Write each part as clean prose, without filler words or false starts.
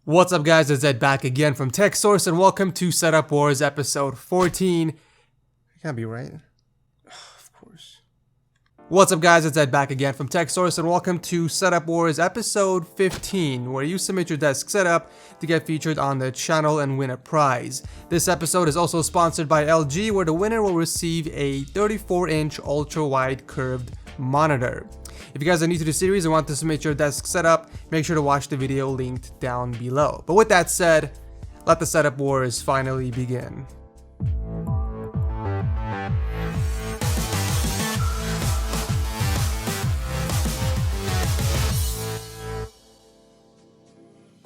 What's up guys, it's Ed back again from Tech Source and welcome to Setup Wars episode 14. It can't be right. Of course. What's up guys, it's Ed back again from Tech Source and welcome to Setup Wars episode 15, where you submit your desk setup to get featured on the channel and win a prize. This episode is also sponsored by LG, where the winner will receive a 34-inch ultra-wide curved monitor. If you guys are new to the series and want to submit your desk setup, make sure to watch the video linked down below. But with that said, let the setup wars finally begin.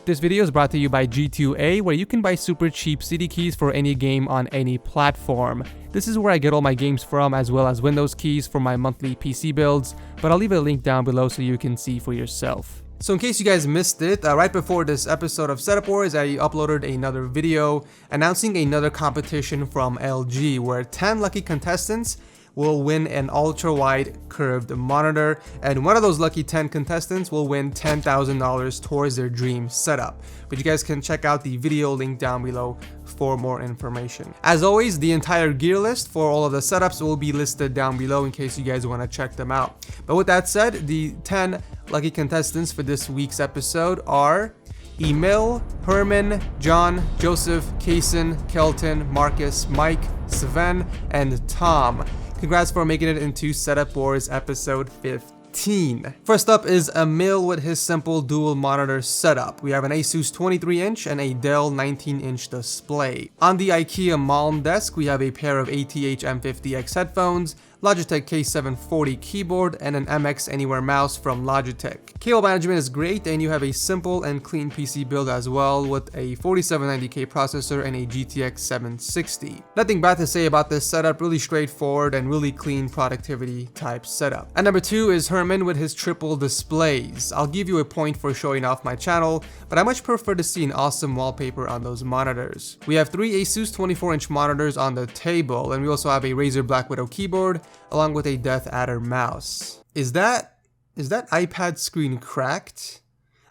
This video is brought to you by G2A, where you can buy super cheap CD keys for any game on any platform. This is where I get all my games from, as well as Windows keys for my monthly PC builds, but I'll leave a link down below so you can see for yourself. So in case you guys missed it, right before this episode of Setup Wars, I uploaded another video announcing another competition from LG, where 10 lucky contestants will win an ultra-wide curved monitor, and one of those lucky 10 contestants will win $10,000 towards their dream setup. But you guys can check out the video link down below for more information. As always, the entire gear list for all of the setups will be listed down below in case you guys want to check them out. But with that said, the 10 lucky contestants for this week's episode are Emil, Herman, John, Joseph, Keisan, Kelton, Markus, Mike, Sven, and Tom. Congrats for making it into Setup Wars episode 15. First up is Emil with his simple dual monitor setup. We have an Asus 23-inch and a Dell 19-inch display. On the IKEA Malm desk, we have a pair of ATH M50X headphones, Logitech K740 keyboard, and an MX Anywhere mouse from Logitech. Cable management is great, and you have a simple and clean PC build as well with a 4790K processor and a GTX 760. Nothing bad to say about this setup, really straightforward and really clean productivity type setup. And number 2 is Herman with his triple displays. I'll give you a point for showing off my channel, but I much prefer to see an awesome wallpaper on those monitors. We have 3 Asus 24-inch monitors on the table, and we also have a Razer Black Widow keyboard along with a Death Adder mouse. Is that iPad screen cracked?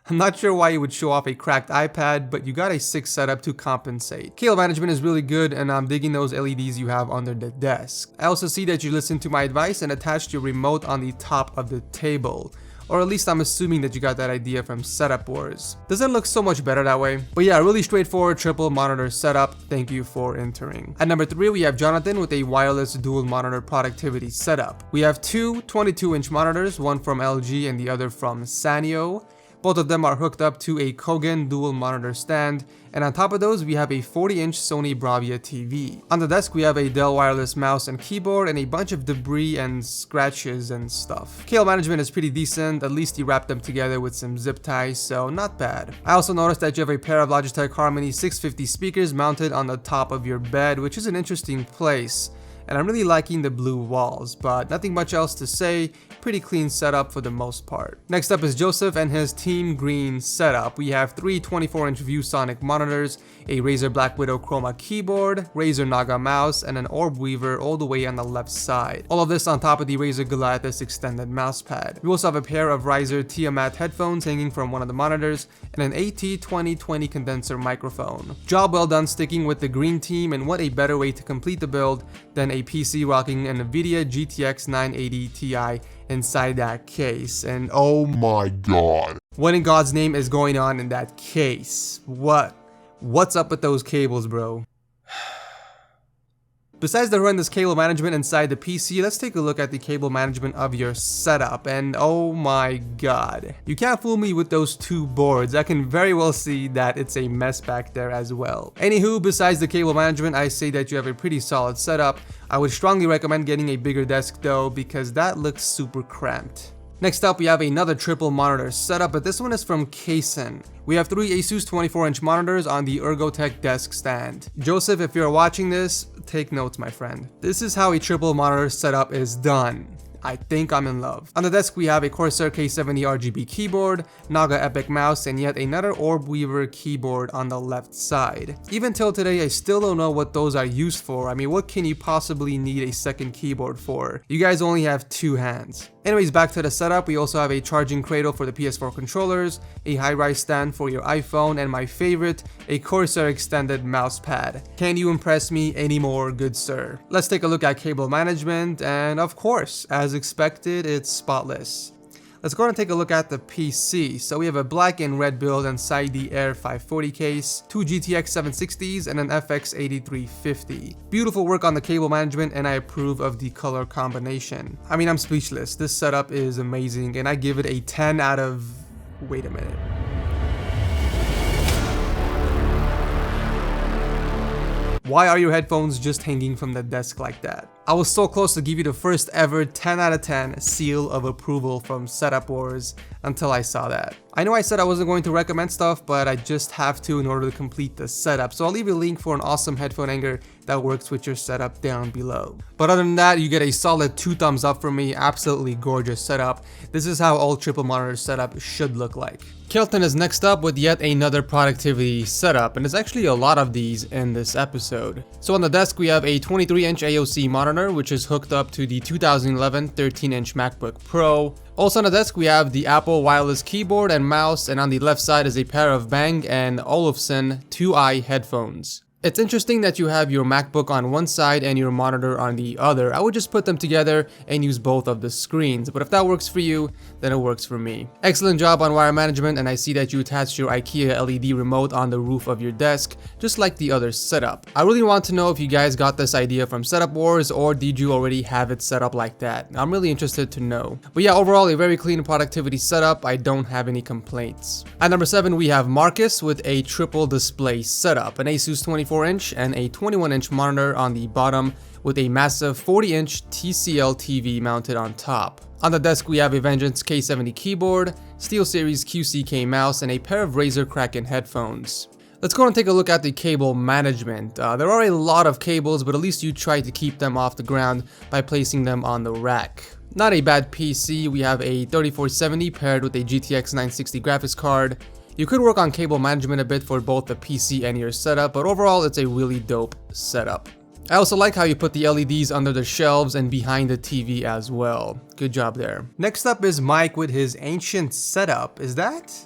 I'm not sure why you would show off a cracked iPad, but you got a sick setup to compensate. Cable management is really good, and I'm digging those LEDs you have under the desk. I also see that you listened to my advice and attached your remote on the top of the table. Or at least I'm assuming that you got that idea from Setup Wars. Doesn't look so much better that way. But yeah, really straightforward triple monitor setup. Thank you for entering. At number 3, we have Jonathon with a wireless dual monitor productivity setup. We have two 22-inch monitors, one from LG and the other from Sanyo. Both of them are hooked up to a Kogan dual monitor stand, and on top of those we have a 40-inch Sony Bravia TV. On the desk we have a Dell wireless mouse and keyboard and a bunch of debris and scratches and stuff. Cable management is pretty decent, at least you wrap them together with some zip ties, so not bad. I also noticed that you have a pair of Logitech Harmony 650 speakers mounted on the top of your bed, which is an interesting place. And I'm really liking the blue walls, but nothing much else to say. Pretty clean setup for the most part. Next up is Joseph and his Team Green setup. We have 3 24-inch ViewSonic monitors, a Razer Black Widow Chroma keyboard, Razer Naga mouse, and an Orb Weaver all the way on the left side. All of this on top of the Razer Goliathus extended mousepad. We also have a pair of Razer Tiamat headphones hanging from one of the monitors, and an AT2020 condenser microphone. Job well done sticking with the green team, and what a better way to complete the build than a PC rocking an NVIDIA GTX 980 Ti inside that case. And oh my god, what in God's name is going on in that case? What's up with those cables, bro? Besides the horrendous cable management inside the PC, let's take a look at the cable management of your setup, and oh my god. You can't fool me with those 2 boards. I can very well see that it's a mess back there as well. Anywho, besides the cable management, I say that you have a pretty solid setup. I would strongly recommend getting a bigger desk though, because that looks super cramped. Next up, we have another triple monitor setup, but this one is from Keisan. We have 3 Asus 24-inch monitors on the Ergotech desk stand. Joseph, if you're watching this, take notes, my friend. This is how a triple monitor setup is done. I think I'm in love. On the desk we have a Corsair K70 RGB keyboard, Naga Epic mouse, and yet another Orb Weaver keyboard on the left side. Even till today I still don't know what those are used for. I mean, what can you possibly need a second keyboard for? You guys only have 2 hands. Anyways, back to the setup, we also have a charging cradle for the PS4 controllers, a high-rise stand for your iPhone, and my favorite, a Corsair extended mouse pad. Can you impress me anymore, good sir? Let's take a look at cable management, and of course, as expected, it's spotless. Let's go and take a look at the PC. So we have a black and red build inside the Air 540 case, two GTX 760s and an FX 8350. Beautiful work on the cable management, and I approve of the color combination. I mean, I'm speechless. This setup is amazing, and I give it a 10 out of... Wait a minute. Why are your headphones just hanging from the desk like that? I was so close to give you the first ever 10 out of 10 seal of approval from Setup Wars until I saw that. I know I said I wasn't going to recommend stuff, but I just have to in order to complete the setup. So I'll leave a link for an awesome headphone hanger that works with your setup down below. But other than that, you get a solid 2 thumbs up from me. Absolutely gorgeous setup. This is how all triple monitor setup should look like. Kelton is next up with yet another productivity setup, and there's actually a lot of these in this episode. So on the desk we have a 23-inch AOC monitor, which is hooked up to the 2011 13-inch MacBook Pro. Also on the desk we have the Apple wireless keyboard and mouse, and on the left side is a pair of Bang & Olufsen 2i headphones. It's interesting that you have your MacBook on one side and your monitor on the other. I would just put them together and use both of the screens, but if that works for you, then it works for me. Excellent job on wire management, and I see that you attached your IKEA LED remote on the roof of your desk, just like the other setup. I really want to know if you guys got this idea from Setup Wars, or did you already have it set up like that? I'm really interested to know. But yeah, overall a very clean productivity setup. I don't have any complaints. At number 7 we have Markus with a triple display setup, an Asus 24-inch and a 21-inch monitor on the bottom with a massive 40-inch TCL TV mounted on top. On the desk we have a Vengeance K70 keyboard, SteelSeries QCK mouse, and a pair of Razer Kraken headphones. Let's go and take a look at the cable management. There are a lot of cables, but at least you try to keep them off the ground by placing them on the rack. Not a bad PC. We have a 3470 paired with a GTX 960 graphics card. You could work on cable management a bit for both the PC and your setup, but overall it's a really dope setup. I also like how you put the LEDs under the shelves and behind the TV as well. Good job there. Next up is Mike with his ancient setup. Is that?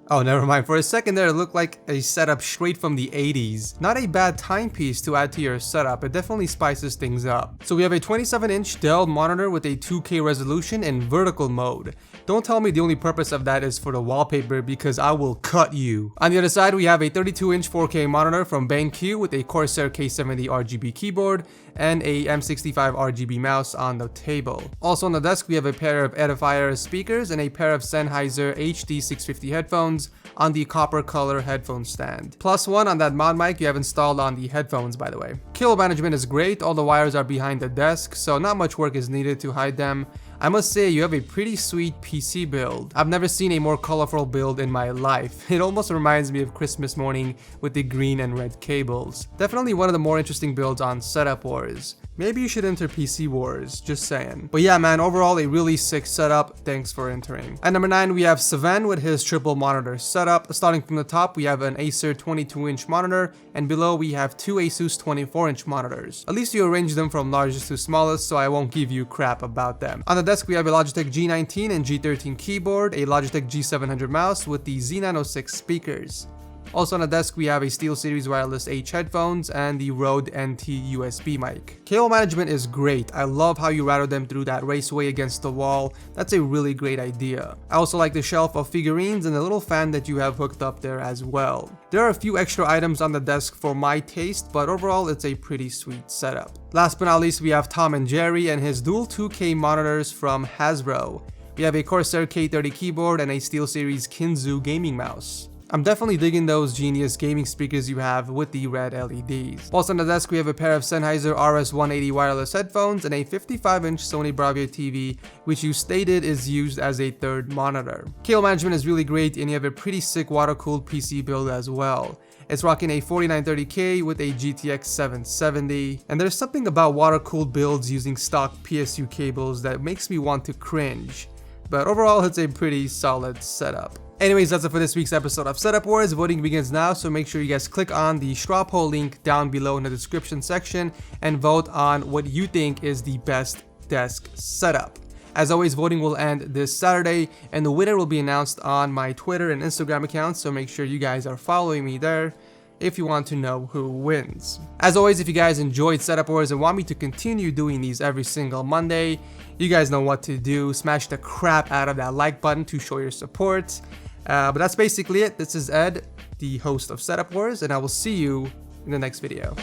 Oh, never mind. For a second there, it looked like a setup straight from the 80s. Not a bad timepiece to add to your setup. It definitely spices things up. So we have a 27-inch Dell monitor with a 2K resolution in vertical mode. Don't tell me the only purpose of that is for the wallpaper, because I will cut you. On the other side, we have a 32-inch 4K monitor from BenQ with a Corsair K70 RGB keyboard and a M65 RGB mouse on the table. Also on the desk, we have a pair of Edifier speakers and a pair of Sennheiser HD650 headphones on the copper color headphone stand. +1 on that mod mic you have installed on the headphones, by the way. Cable management is great. All the wires are behind the desk, so not much work is needed to hide them. I must say, you have a pretty sweet PC build. I've never seen a more colorful build in my life. It almost reminds me of Christmas morning with the green and red cables. Definitely one of the more interesting builds on Setup Wars. Maybe you should enter PC Wars, just saying. But yeah man, overall a really sick setup. Thanks for entering. At number 9 we have Sven with his triple monitor setup. Starting from the top we have an Acer 22-inch monitor, and below we have two Asus 24-inch monitors. At least you arrange them from largest to smallest, so I won't give you crap about them. On the desk we have a Logitech G19 and G13 keyboard, a Logitech G700 mouse with the Z906 speakers. Also on the desk we have a SteelSeries Wireless H headphones and the Rode NT USB mic. Cable management is great. I love how you routed them through that raceway against the wall. That's a really great idea. I also like the shelf of figurines and the little fan that you have hooked up there as well. There are a few extra items on the desk for my taste, but overall it's a pretty sweet setup. Last but not least we have Tom and Jerry and his dual 2K monitors from Hasbro. We have a Corsair K30 keyboard and a SteelSeries Kinzu gaming mouse. I'm definitely digging those genius gaming speakers you have with the red LEDs. Also on the desk we have a pair of Sennheiser RS180 wireless headphones and a 55-inch Sony Bravia TV, which you stated is used as a third monitor. Cable management is really great, and you have a pretty sick water-cooled PC build as well. It's rocking a 4930K with a GTX 770, and there's something about water-cooled builds using stock PSU cables that makes me want to cringe. But overall it's a pretty solid setup. Anyways, that's it for this week's episode of Setup Wars. Voting begins now, so make sure you guys click on the straw poll link down below in the description section and vote on what you think is the best desk setup. As always, voting will end this Saturday, and the winner will be announced on my Twitter and Instagram accounts, so make sure you guys are following me there if you want to know who wins. As always, if you guys enjoyed Setup Wars and want me to continue doing these every single Monday, you guys know what to do. Smash the crap out of that like button to show your support. But that's basically it. This is Ed, the host of Setup Wars, and I will see you in the next video.